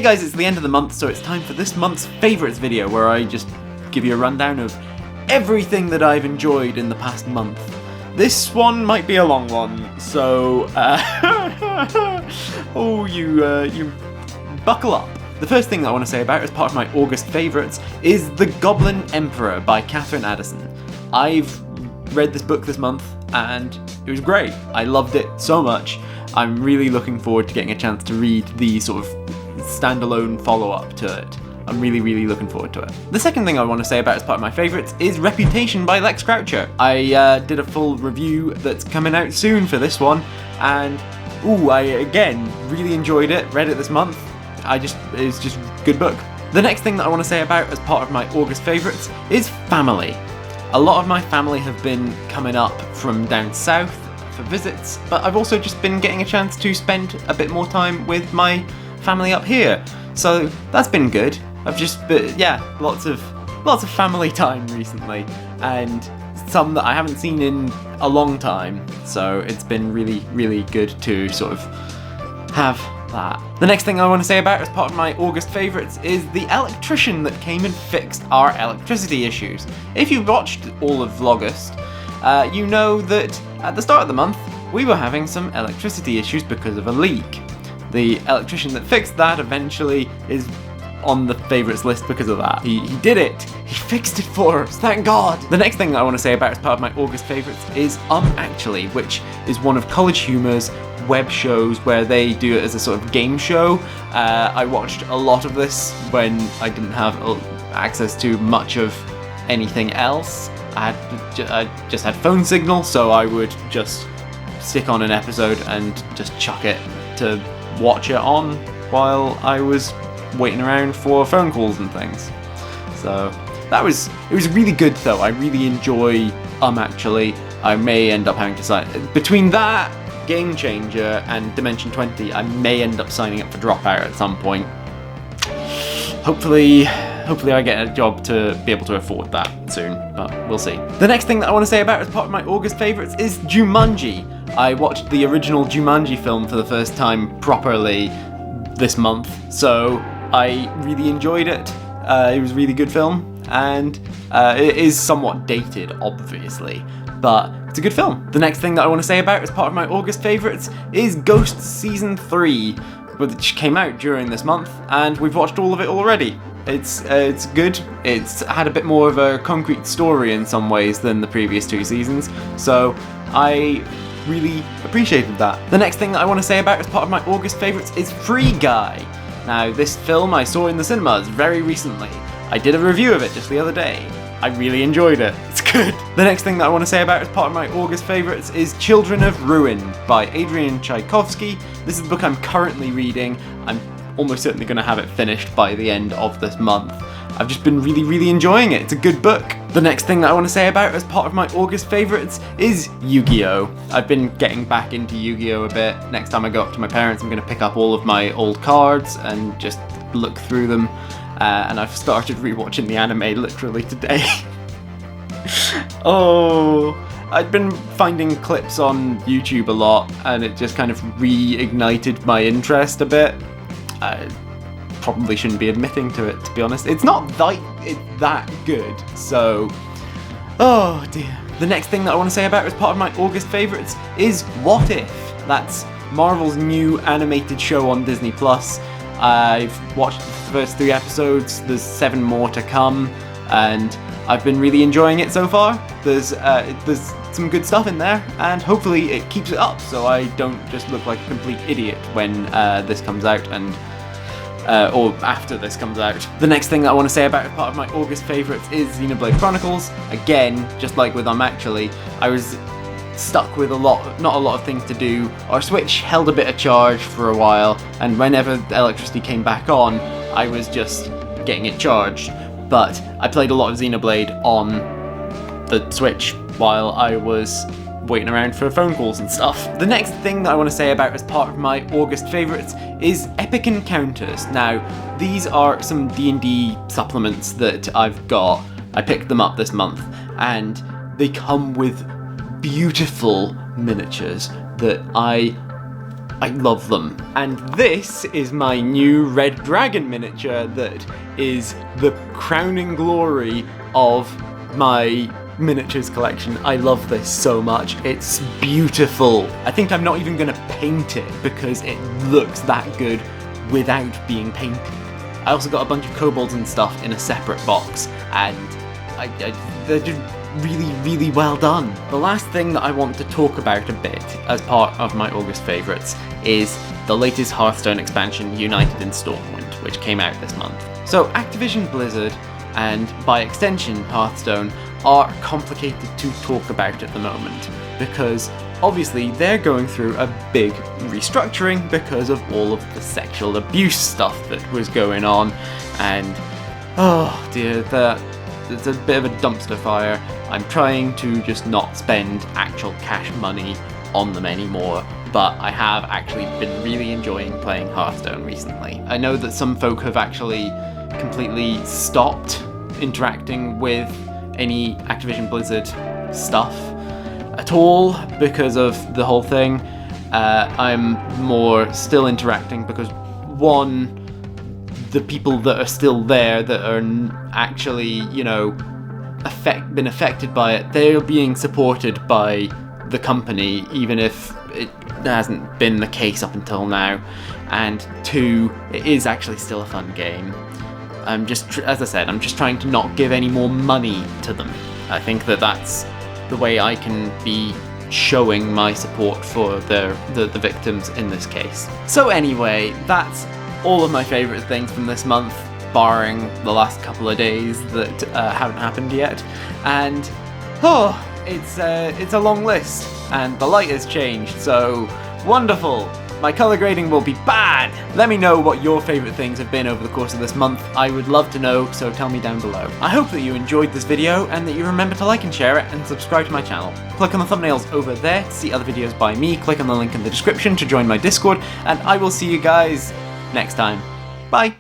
guys, it's the end of the month, so it's time for this month's favourites video, where I just give you a rundown of everything that I've enjoyed in the past month. This one might be a long one, so you buckle up. The first thing that I want to say about as part of my August favourites is The Goblin Emperor by Catherine Addison. I've read this book this month and it was great. I loved it so much. I'm really looking forward to getting a chance to read the sort of standalone follow-up to it. I'm really looking forward to it. The second thing I want to say about as part of my favourites is Reputation by Lex Croucher. I did a full review that's coming out soon for this one, and I again really enjoyed it, read it this month. It's just a good book. The next thing that I want to say about as part of my August favourites is family. A lot of my family have been coming up from down south for visits, but I've also just been getting a chance to spend a bit more time with my family up here. So that's been good. Lots of family time recently, and some that I haven't seen in a long time. So it's been really good to sort of have that. The next thing I want to say about as part of my August favourites is the electrician that came and fixed our electricity issues. If you watched all of Vlogust, you know that at the start of the month we were having some electricity issues because of a leak. The electrician that fixed that eventually is on the favourites list because of that. He did it! He fixed it for us, thank God! The next thing that I want to say about as part of my August favourites is Actually, which is one of College Humour's web shows where they do it as a sort of game show. I watched a lot of this when I didn't have access to much of anything else. I just had phone signal, so I would just stick on an episode and just chuck it to watch it on while I was waiting around for phone calls and things. So it was really good though. I really enjoy Actually. I may end up having to sign between that, Game Changer, and Dimension 20. I may end up signing up for Dropout at some point. Hopefully I get a job to be able to afford that soon, but we'll see. The next thing that I want to say about as part of my August favourites is Jumanji. I watched the original Jumanji film for the first time properly this month, so I really enjoyed it. It was a really good film, and it is somewhat dated, obviously, but it's a good film. The next thing that I want to say about as part of my August favourites is Ghosts Season 3, which came out during this month, and we've watched all of it already. It's good. It's had a bit more of a concrete story in some ways than the previous two seasons, so I really appreciated that. The next thing that I want to say about as part of my August favourites is Free Guy. Now, this film I saw in the cinemas very recently. I did a review of it just the other day. I really enjoyed it. It's good. The next thing that I want to say about as part of my August favourites is Children of Ruin by Adrian Tchaikovsky. This is the book I'm currently reading. I'm almost certainly going to have it finished by the end of this month. I've just been really enjoying it. It's a good book. The next thing that I want to say about as part of my August favourites is YuGiOh. I've been getting back into YuGiOh a bit. Next time I go up to my parents, I'm going to pick up all of my old cards and just look through them. And I've started rewatching the anime literally today. I'd been finding clips on YouTube a lot, and it just kind of reignited my interest a bit. I probably shouldn't be admitting to it, to be honest. It's not that good, so... Oh dear. The next thing that I want to say about as part of my August favourites is What If? That's Marvel's new animated show on Disney+. I've watched the first 3 episodes, there's 7 more to come, and I've been really enjoying it so far. There's some good stuff in there, and hopefully it keeps it up so I don't just look like a complete idiot when this comes out or after this comes out. The next thing that I want to say about as part of my August favourites is Xenoblade Chronicles. Again, just like with Actually, I was stuck with not a lot of things to do. Our Switch held a bit of charge for a while, and whenever the electricity came back on, I was just getting it charged. But I played a lot of Xenoblade on the Switch while I was waiting around for phone calls and stuff. The next thing that I want to say about as part of my August favourites is Epic Encounters. Now, these are some D&D supplements that I've got. I picked them up this month, and they come with beautiful miniatures that I I love them. And this is my new red dragon miniature that is the crowning glory of my miniatures collection. I love this so much. It's beautiful. I think I'm not even gonna paint it because it looks that good without being painted. I also got a bunch of kobolds and stuff in a separate box, and they're just really, really well done. The last thing that I want to talk about a bit as part of my August favourites is the latest Hearthstone expansion, United in Stormwind, which came out this month. So Activision Blizzard, and by extension Hearthstone, are complicated to talk about at the moment, because obviously they're going through a big restructuring because of all of the sexual abuse stuff that was going on, and oh dear, it's a bit of a dumpster fire. I'm trying to just not spend actual cash money on them anymore, but I have actually been really enjoying playing Hearthstone recently. I know that some folk have actually completely stopped interacting with any Activision Blizzard stuff at all because of the whole thing. I'm more still interacting because, one, the people that are still there that are actually, been affected by it, they're being supported by the company, even if it hasn't been the case up until now. And two, it is actually still a fun game. As I said, I'm just trying to not give any more money to them. I think that that's the way I can be showing my support for the victims in this case. So anyway, that's all of my favourite things from this month, barring the last couple of days that haven't happened yet. And it's a long list, and the light has changed, so wonderful. My colour grading will be bad. Let me know what your favourite things have been over the course of this month. I would love to know, so tell me down below. I hope that you enjoyed this video and that you remember to like and share it and subscribe to my channel. Click on the thumbnails over there to see other videos by me, click on the link in the description to join my Discord, and I will see you guys next time. Bye!